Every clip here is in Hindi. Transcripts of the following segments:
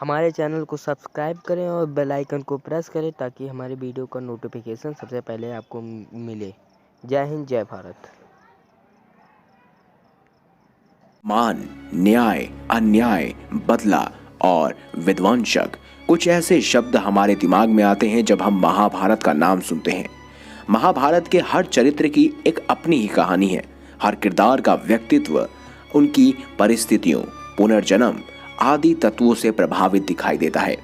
हमारे चैनल को सब्सक्राइब करें और बेल आइकन को प्रेस करें ताकि हमारे वीडियो का नोटिफिकेशन सबसे पहले आपको मिले। जय हिंद, जय भारत। मान, न्याय, अन्याय, बदला और विध्वंसक, कुछ ऐसे शब्द हमारे दिमाग में आते हैं जब हम महाभारत का नाम सुनते हैं। महाभारत के हर चरित्र की एक अपनी ही कहानी है। हर किरदार का व्यक्तित्व उनकी परिस्थितियों, पुनर्जन्म आदि तत्वों से प्रभावित दिखाई देता है।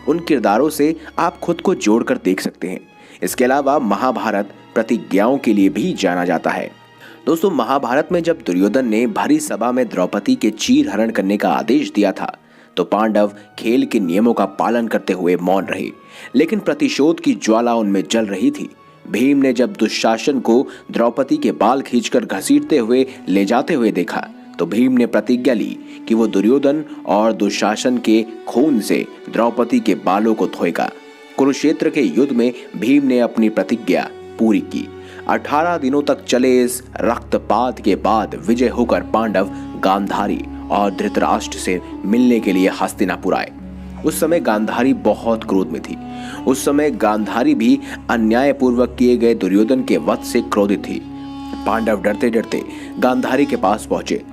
उन किरदारों से आप खुद को जोड़कर देख सकते हैं। इसके अलावा महाभारत प्रतिज्ञाओं के लिए भी जाना जाता है। दोस्तों, महाभारत में जब दुर्योधन ने भरी सभा में द्रौपदी के चीर हरण करने का आदेश दिया था तो पांडव खेल के नियमों का पालन करते हुए मौन रहे, लेकिन प्रतिशोध की ज्वाला उनमें जल रही थी। भीम ने जब दुशासन को द्रौपदी के बाल खींचकर घसीटते हुए ले जाते हुए देखा तो भीम ने प्रतिज्ञा ली कि वो दुर्योधन और दुशासन के खून से द्रौपदी के बालों को धोएगा। कुरुक्षेत्र के युद्ध में भीम ने अपनी प्रतिज्ञा पूरी की। 18 दिनों तक चले इस रक्तपात के बाद विजय होकर पांडव गांधारी और धृतराष्ट्र से मिलने के लिए हस्तिनापुर आए। उस समय गांधारी बहुत क्रोध में थी। उस समय गांधारी भी अन्यायपूर्वक किए गए दुर्योधन के वध से क्रोधित थी। पांडव डरते डरते गांधारी के पास पहुंचे।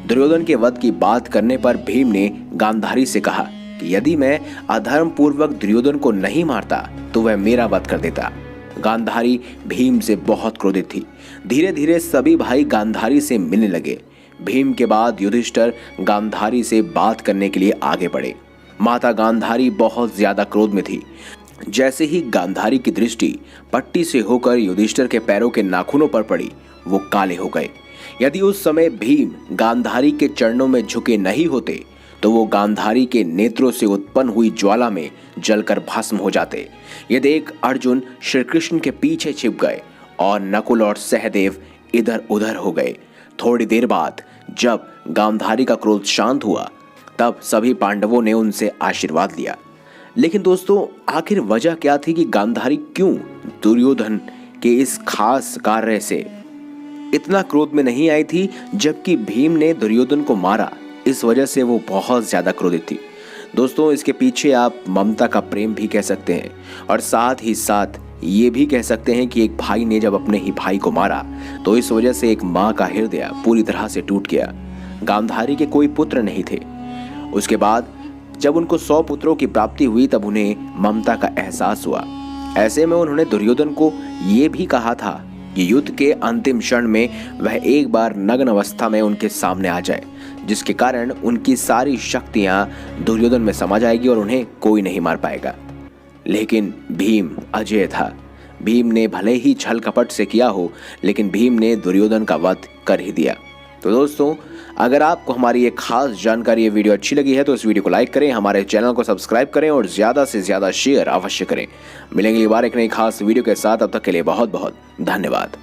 दुर्योधन के वध की बात करने पर भीम ने गांधारी से कहा कि यदि मैं अधर्म पूर्वक दुर्योधन को नहीं मारता तो वह मेरा वध कर देता। गांधारी भीम से बहुत क्रोधित थी। धीरे धीरे सभी भाई गांधारी से मिलने लगे। भीम के बाद युधिष्ठिर गांधारी से बात करने के लिए आगे बढ़े। माता गांधारी बहुत ज्यादा क्रोध में थी। जैसे ही गांधारी की दृष्टि पट्टी से होकर युधिष्ठिर के पैरों के नाखूनों पर पड़ी, वो काले हो गए। यदि उस समय भीम गांधारी के चरणों में झुके नहीं होते तो वो गांधारी के नेत्रों से उत्पन्न हुई ज्वाला में जलकर भस्म हो जाते। ये देख अर्जुन श्री कृष्ण के पीछे छिप गए और नकुल और सहदेव इधर उधर हो गए। थोड़ी देर बाद जब गांधारी का क्रोध शांत हुआ तब सभी पांडवों ने उनसे आशीर्वाद लिया। लेकिन दोस्तों, आखिर वजह क्या थी कि गांधारी क्यों दुर्योधन के इस खास कार्य से इतना क्रोध में नहीं आई थी, जबकि भीम ने दुर्योधन को मारा। इस वजह से वो बहुत ज्यादा क्रोधित थी। दोस्तों, इसके पीछे आप ममता का प्रेम भी कह सकते हैं और साथ ही साथ ये भी कह सकते हैं कि एक भाई ने जब अपने ही भाई को मारा तो इस वजह से एक माँ का हृदय पूरी तरह से टूट गया। गांधारी के कोई पुत्र नहीं थे। उसके बाद जब उनको 100 पुत्रों की प्राप्ति हुई तब उन्हें ममता का एहसास हुआ। ऐसे में उन्होंने दुर्योधन को ये भी कहा था कि युद्ध के अंतिम क्षण में वह एक बार नग्न अवस्था में उनके सामने आ जाए, जिसके कारण उनकी सारी शक्तियां दुर्योधन में समा जाएगी और उन्हें कोई नहीं मार पाएगा। लेकिन भीम अजेय था। भीम ने भले ही छल कपट से किया हो, लेकिन भीम ने दुर्योधन का वध कर ही दिया। तो दोस्तों, अगर आपको हमारी ये खास जानकारी, ये वीडियो अच्छी लगी है तो इस वीडियो को लाइक करें, हमारे चैनल को सब्सक्राइब करें और ज़्यादा से ज़्यादा शेयर अवश्य करें। मिलेंगे अगली बार एक नई खास वीडियो के साथ। अब तक के लिए बहुत बहुत धन्यवाद।